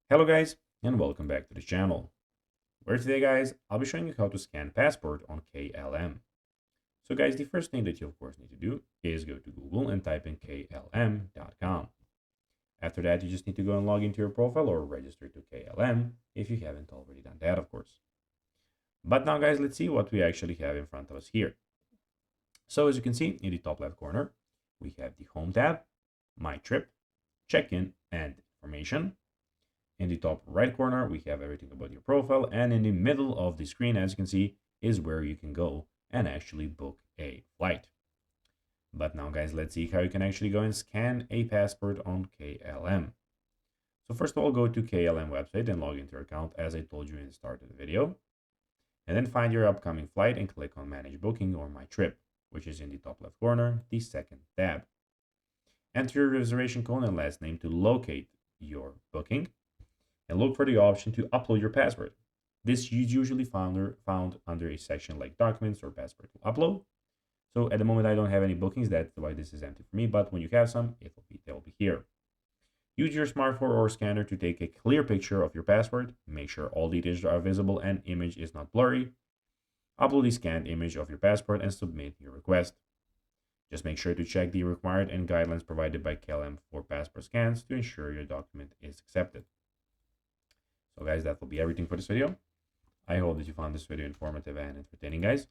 Hello guys, and welcome back to the channel, where today guys, I'll be showing you how to scan passport on KLM. So guys, the first thing that you of course need to do is go to Google and type in klm.com. After that, you just need to go and log into your profile or register to KLM if you haven't already done that, of course. But now guys, let's see what we actually have in front of us here. So as you can see in the top left corner, we have the Home tab, My Trip, Check-in, and Information. In the top right corner, we have everything about your profile. And in the middle of the screen, as you can see, is where you can go and actually book a flight. But now, guys, let's see how you can actually go and scan a passport on KLM. So first of all, go to KLM website and log into your account as I told you in the start of the video. And then find your upcoming flight and click on Manage Booking or My Trip, which is in the top left corner, the second tab. Enter your reservation code and last name to locate your booking, and look for the option to upload your passport. This is usually found under a section like Documents or Passport to Upload. So at the moment, I don't have any bookings. That's why this is empty for me. But when you have some, they will be here. Use your smartphone or scanner to take a clear picture of your passport. Make sure all details are visible and image is not blurry. Upload the scanned image of your passport and submit your request. Just make sure to check the required and guidelines provided by KLM for passport scans to ensure your document is accepted. So guys, that will be everything for this video. I hope that you found this video informative and entertaining, guys.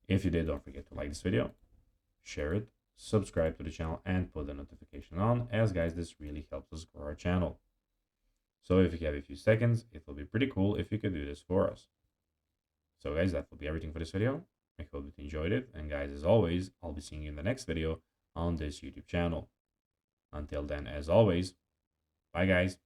If you did, don't forget to like this video, share it, subscribe to the channel, and put the notification on, as guys, this really helps us grow our channel. So if you have a few seconds, it will be pretty cool if you could do this for us. So guys, that will be everything for this video. I hope that you enjoyed it. And guys, as always, I'll be seeing you in the next video on this YouTube channel. Until then, as always, bye guys.